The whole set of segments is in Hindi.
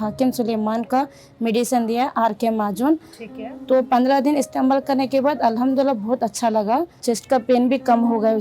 हाकिम सुलेमान का मेडिसिन दिया आर के माजून। ठीक है। तो 15 दिन इस्तेमाल करने के बाद अल्हम्दुलिल्लाह बहुत अच्छा लगा, चेस्ट का पेन भी कम हो गया।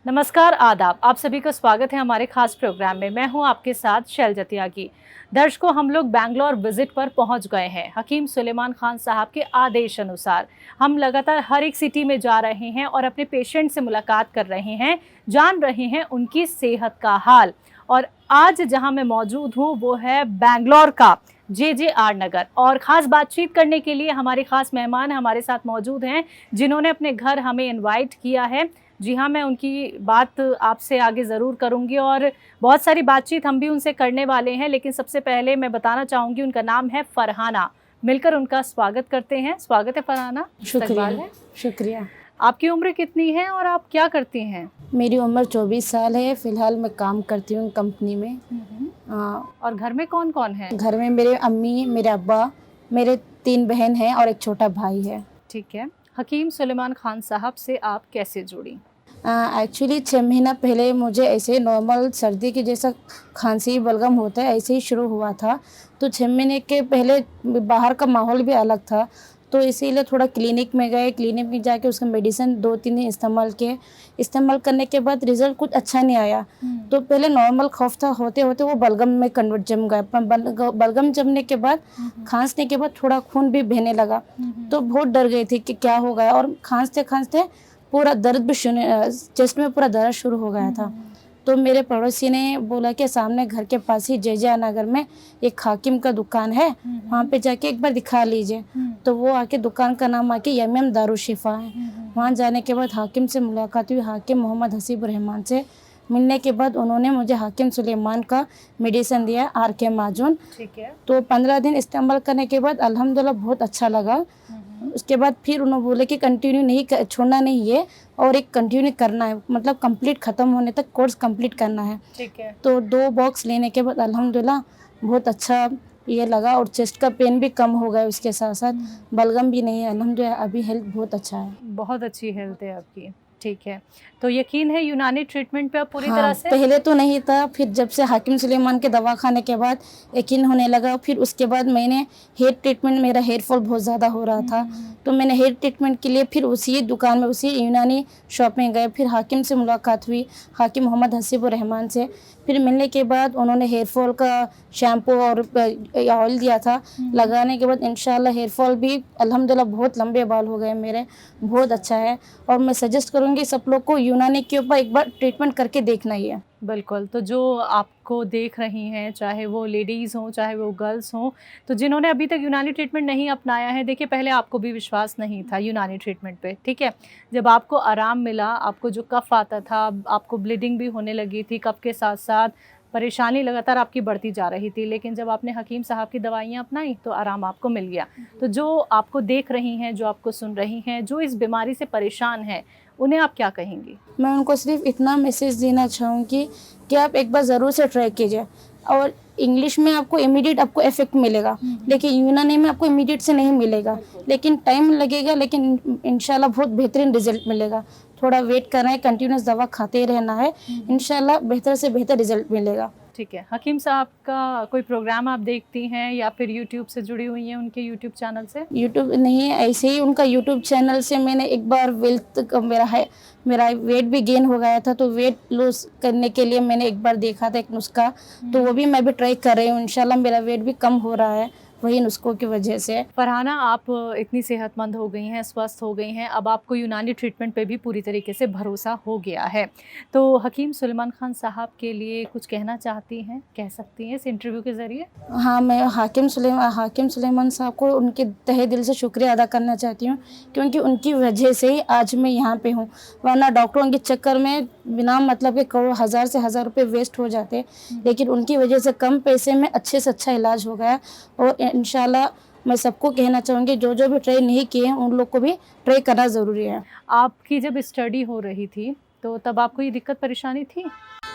नमस्कार, आदाब, आप सभी का स्वागत है हमारे खास प्रोग्राम में। मैं हूं आपके साथ शैलजा त्यागी। दर्शकों, हम लोग बैंगलोर विजिट पर पहुंच गए हैं। हकीम सुलेमान खान साहब के आदेश अनुसार हम लगातार हर एक सिटी में जा रहे हैं और अपने पेशेंट से मुलाकात कर रहे हैं, जान रहे हैं उनकी सेहत का हाल। और आज जहां मैं मौजूद हूं वो है बैंगलोर का JJR नगर, और ख़ास बातचीत करने के लिए हमारे ख़ास मेहमान हमारे साथ मौजूद हैं जिन्होंने अपने घर हमें इनवाइट किया है। जी हाँ, मैं उनकी बात आपसे आगे ज़रूर करूँगी और बहुत सारी बातचीत हम भी उनसे करने वाले हैं। लेकिन सबसे पहले मैं बताना चाहूँगी उनका नाम है फरहाना। मिलकर उनका स्वागत करते हैं। स्वागत है फरहाना। शुक्रिया। शुक्रिया। आपकी उम्र कितनी है और आप क्या करती हैं? मेरी उम्र 24 साल है। फ़िलहाल मैं काम करती हूँ कंपनी में। और घर में कौन कौन है? घर में मेरे अम्मी, मेरे अब्बा, मेरे 3 बहन हैं और एक छोटा भाई है। ठीक है। हकीम सुलेमान खान साहब से आप कैसे जुड़ी? एक्चुअली 6 महीना पहले मुझे ऐसे नॉर्मल सर्दी के जैसा खांसी बलगम होता है, ऐसे ही शुरू हुआ था। तो 6 महीने के पहले बाहर का माहौल भी अलग था, तो इसीलिए थोड़ा क्लिनिक में गए। क्लिनिक में जाके उसका मेडिसिन 2-3 दिन इस्तेमाल किए। इस्तेमाल करने के बाद रिज़ल्ट कुछ अच्छा नहीं आया। तो पहले नॉर्मल खौफ था, होते होते वो बलगम में कन्वर्ट जम गया। बलगम जमने के बाद खांसने के बाद थोड़ा खून भी बहने लगा। तो बहुत डर गई थी कि क्या हो गया, और खांसते खांसते पूरा दर्द भी चेस्ट में पूरा दर्द शुरू हो गया था। तो मेरे पड़ोसी ने बोला कि सामने घर के पास ही JJR नगर में एक हाकिम का दुकान है, वहाँ पे जाके एक बार दिखा लीजिए। तो वो आके दुकान का नाम आके MM दारुशिफा है। वहाँ जाने के बाद हाकिम से मुलाकात हुई, हाकिम मोहम्मद हसीबुर रहमान से। मिलने के बाद उन्होंने मुझे हाकिम सुलेमान का मेडिसिन दिया आर के माजून। ठीक है। तो 15 दिन इस्तेमाल करने के बाद अल्हम्दुलिल्लाह बहुत अच्छा लगा। उसके बाद फिर उन्होंने बोले कि कंटिन्यू नहीं छोड़ना नहीं है, और एक कंटिन्यू करना है, मतलब कंप्लीट ख़त्म होने तक कोर्स कंप्लीट करना है। ठीक है। तो 2 बॉक्स लेने के बाद अल्हम्दुलिल्लाह बहुत अच्छा ये लगा, और चेस्ट का पेन भी कम हो गया। उसके साथ साथ बलगम भी नहीं है। अल्हम्दुलिल्लाह अभी हेल्थ बहुत अच्छा है। बहुत अच्छी हेल्थ है आपकी। ठीक है। तो यकीन है यूनानी ट्रीटमेंट पे आप पूरी हाँ, तरह से? पहले तो नहीं था, फिर जब से हाकिम सुलेमान के दवा खाने के बाद यकीन होने लगा। फिर उसके बाद मैंने हेयर ट्रीटमेंट, मेरा हेयर फॉल बहुत ज़्यादा हो रहा था, तो मैंने हेयर ट्रीटमेंट के लिए फिर उसी दुकान में, उसी यूनानी शॉप में गए। फिर हाकिम से मुलाकात हुई, हाकिम मोहम्मद हसीबुर रहमान से। फिर मिलने के बाद उन्होंने हेयर फॉल का शैम्पू और ऑयल दिया था। लगाने के बाद इंशाल्लाह हेयर फॉल भी अल्हम्दुलिल्लाह बहुत लंबे बाल हो गए मेरे, बहुत अच्छा है। और मैं सजेस्ट करूँगी सब लोग को यूनानी के ऊपर एक बार ट्रीटमेंट करके देखना ही है। बिल्कुल। तो जो आपको देख रही हैं, चाहे वो लेडीज़ हों, चाहे वो गर्ल्स हों, तो जिन्होंने अभी तक यूनानी ट्रीटमेंट नहीं अपनाया है, देखिए पहले आपको भी विश्वास नहीं था यूनानी ट्रीटमेंट पे, ठीक है? जब आपको आराम मिला, आपको जो कफ़ आता था, आपको ब्लीडिंग भी होने लगी थी, कफ़ के साथ-साथ परेशानी लगातार आपकी बढ़ती जा रही थी, लेकिन जब आपने हकीम साहब की दवाइयाँ अपनाई तो आराम आपको मिल गया। तो जो आपको देख रही हैं, जो आपको सुन रही हैं, जो इस बीमारी से परेशान हैं, उन्हें आप क्या कहेंगी? मैं उनको सिर्फ इतना मैसेज देना चाहूँगी कि आप एक बार ज़रूर से ट्राई कीजिए। और इंग्लिश में आपको इमीडिएट आपको इफेक्ट मिलेगा, लेकिन यूनानी में आपको इमीडिएट से नहीं मिलेगा, लेकिन टाइम लगेगा, लेकिन इंशाल्लाह बहुत बेहतरीन रिजल्ट मिलेगा। थोड़ा वेट करना है, कंटिन्यूस दवा खाते रहना है, इंशाल्लाह बेहतर से बेहतर रिजल्ट मिलेगा। ठीक है। हकीम साहब का कोई प्रोग्राम आप देखती हैं या फिर यूट्यूब से जुड़ी हुई हैं उनके यूट्यूब चैनल से? यूट्यूब नहीं है, ऐसे ही उनका यूट्यूब चैनल से मैंने एक बार मेरा वेट भी गेन हो गया था, तो वेट लॉस करने के लिए मैंने एक बार देखा था एक नुस्खा, तो वो भी मैं भी ट्राई कर रही हूँ। इंशाल्लाह मेरा वेट भी कम हो रहा है वही नुस्खों की वजह से। फरहाना, आप इतनी सेहतमंद हो गई हैं, स्वस्थ हो गई हैं, अब आपको यूनानी ट्रीटमेंट पे भी पूरी तरीके से भरोसा हो गया है। तो हकीम सुलेमान खान साहब के लिए कुछ कहना चाहती हैं, कह सकती हैं इस इंटरव्यू के ज़रिए? हाँ, मैं हाकिम सुलेमान साहब को उनके तहे दिल से शुक्रिया अदा करना चाहती हूँ, क्योंकि उनकी वजह से ही आज मैं यहाँ पे हूँ। वरना डॉक्टरों के चक्कर में बिना मतलब के करोड़, हज़ार से हज़ार रुपये वेस्ट हो जाते, लेकिन उनकी वजह से कम पैसे में अच्छे से अच्छा इलाज हो गया। और इंशाल्लाह मैं सबको कहना चाहूँगी, जो जो भी ट्राई नहीं किए हैं उन लोग को भी ट्राई करना ज़रूरी है। आपकी जब स्टडी हो रही थी, तो तब आपको ये दिक्कत परेशानी थी?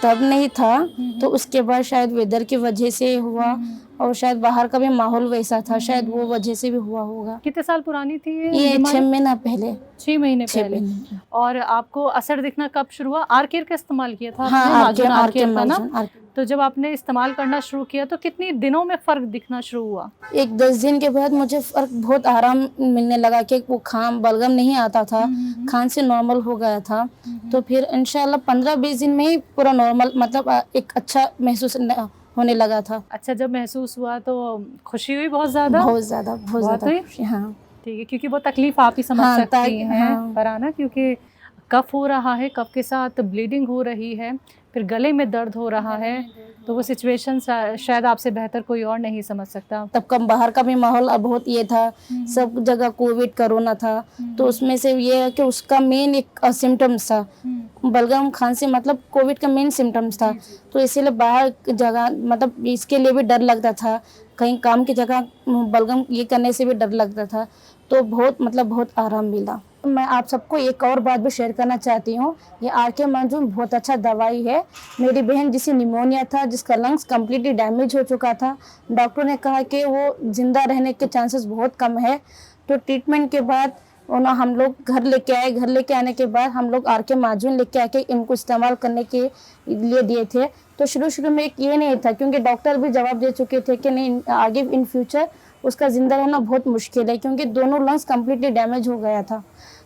तब नहीं था, तो उसके बाद शायद वेदर की वजह से हुआ, और शायद बाहर का भी माहौल वैसा था, शायद वो वजह से भी हुआ होगा। कितने साल पुरानी थी ये बीमारी? 6 महीना पहले। 6 महीने 6 पहले। महीने। और आपको असर दिखना कब शुरू हुआ? आर केयर का इस्तेमाल किया था हाँ, आपने? माजून आर केयर का ना? तो जब आपने इस्तेमाल करना शुरू किया तो कितनी दिनों में फ़र्क दिखना शुरू हुआ? एक 10 दिन के बाद मुझे फ़र्क बहुत आराम मिलने लगा कि वो बलगम नहीं आता था, खांसी नॉर्मल हो गया था। तो फिर इंशाल्लाह 15-20 दिन में ही पूरा नॉर्मल मतलब एक अच्छा महसूस होने लगा था। अच्छा, जब महसूस हुआ तो खुशी हुई बहुत ज़्यादा? बहुत ज़्यादा, बहुत बहुत ज़्यादा हुई? खुशी, हाँ। ठीक है, क्योंकि वो तकलीफ़ आप ही समझ हाँ, सकती हैं हाँ। फरहाना, क्योंकि कफ़ हो रहा है, कफ़ के साथ ब्लीडिंग हो रही है, फिर गले में दर्द हो रहा है, तो वो सिचुएशन शायद आपसे बेहतर कोई और नहीं समझ सकता। तब का बाहर का भी माहौल अब बहुत ये था, सब जगह कोविड कोरोना था, तो उसमें से ये है कि उसका मेन एक सिम्टम्स था, बलगम खांसी मतलब कोविड का मेन सिम्टम्स था। तो इसीलिए बाहर जगह मतलब इसके लिए भी डर लगता था, कहीं काम की जगह बलगम ये करने से भी डर लगता था। तो बहुत मतलब बहुत आराम मिला। मैं आप सबको एक और बात भी शेयर करना चाहती हूँ, ये आरके माजून बहुत अच्छा दवाई है। मेरी बहन जिसे निमोनिया था, जिसका लंग्स कम्प्लीटली डैमेज हो चुका था, डॉक्टर ने कहा कि वो जिंदा रहने के चांसेस बहुत कम है। तो ट्रीटमेंट के बाद हम लोग घर लेके आए, घर लेके आने के बाद हम लोग आरके माजून लेके आके इनको इस्तेमाल करने के लिए दिए थे। तो शुरू में एक ये नहीं था, क्योंकि डॉक्टर भी जवाब दे चुके थे कि नहीं आगे इन फ्यूचर उसका ज़िंदा रहना बहुत मुश्किल है, क्योंकि दोनों लंग्स कम्प्लीटली डैमेज हो गया था।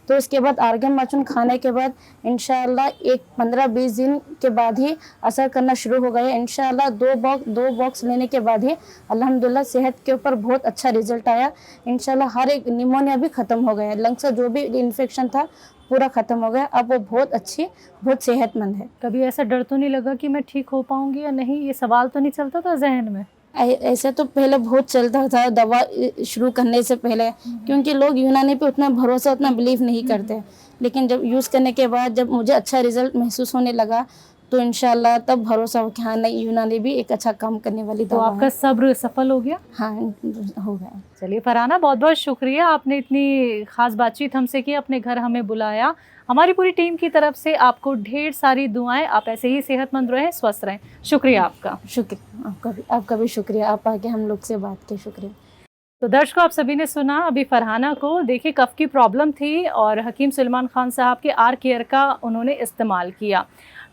तो इसके बाद आर्गन माचून खाने के बाद इंशाल्लाह एक 15-20 दिन के बाद ही असर करना शुरू हो गया। इंशाल्लाह दो बॉक्स लेने के बाद ही अल्हम्दुलिल्लाह सेहत के ऊपर बहुत अच्छा रिजल्ट आया। इंशाल्लाह हर एक निमोनिया भी ख़त्म हो गया, लंग्स का जो भी इन्फेक्शन था पूरा ख़त्म हो गया। अब वो बहुत अच्छी, बहुत सेहतमंद है। कभी ऐसा डर तो नहीं लगा कि मैं ठीक हो पाऊँगी या नहीं? ये सवाल तो नहीं चलता था ज़हन में? ऐसे तो पहले बहुत चलता था दवा शुरू करने से पहले, क्योंकि लोग यूनानी पे उतना भरोसा, उतना बिलीव नहीं करते। लेकिन जब यूज़ करने के बाद जब मुझे अच्छा रिजल्ट महसूस होने लगा, तो इंशाल्लाह तब भरोसा हो कि हाँ नहीं, यूनानी भी एक अच्छा काम करने वाली तो दवा आपका है। सब्र सफल हो गया? हाँ, हो गया। चलिए फरहाना, बहुत बहुत शुक्रिया, आपने इतनी ख़ास बातचीत हमसे की, अपने घर हमें बुलाया। हमारी पूरी टीम की तरफ से आपको ढेर सारी दुआएं। आप ऐसे ही सेहतमंद रहें, स्वस्थ रहें। शुक्रिया आपका। शुक्रिया आपका भी शुक्रिया, आप आके हम लोग से बात के शुक्रिया। तो दर्शकों, आप सभी ने सुना अभी फरहाना को, देखिए कफ़ की प्रॉब्लम थी और हकीम सुलेमान खान साहब के आर केयर का उन्होंने इस्तेमाल किया।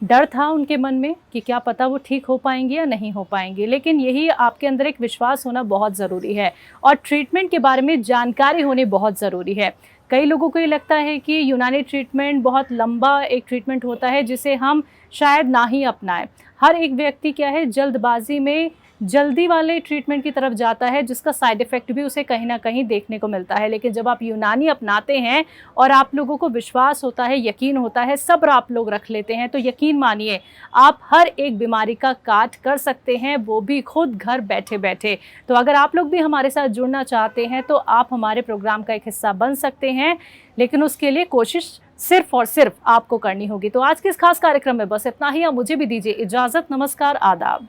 डर था उनके मन में कि क्या पता वो ठीक हो पाएंगे या नहीं हो पाएंगे, लेकिन यही आपके अंदर एक विश्वास होना बहुत ज़रूरी है और ट्रीटमेंट के बारे में जानकारी होनी बहुत ज़रूरी है। कई लोगों को ये लगता है कि यूनानी ट्रीटमेंट बहुत लंबा एक ट्रीटमेंट होता है जिसे हम शायद ना ही अपनाएं। हर एक व्यक्ति क्या है, जल्दबाजी में जल्दी वाले ट्रीटमेंट की तरफ जाता है, जिसका साइड इफ़ेक्ट भी उसे कहीं ना कहीं देखने को मिलता है। लेकिन जब आप यूनानी अपनाते हैं और आप लोगों को विश्वास होता है, यकीन होता है, सब्र आप लोग रख लेते हैं, तो यकीन मानिए आप हर एक बीमारी का काट कर सकते हैं, वो भी खुद घर बैठे बैठे। तो अगर आप लोग भी हमारे साथ जुड़ना चाहते हैं तो आप हमारे प्रोग्राम का एक हिस्सा बन सकते हैं, लेकिन उसके लिए कोशिश सिर्फ और सिर्फ आपको करनी होगी। तो आज के इस खास कार्यक्रम में बस इतना ही। आप मुझे भी दीजिए इजाज़त। नमस्कार, आदाब।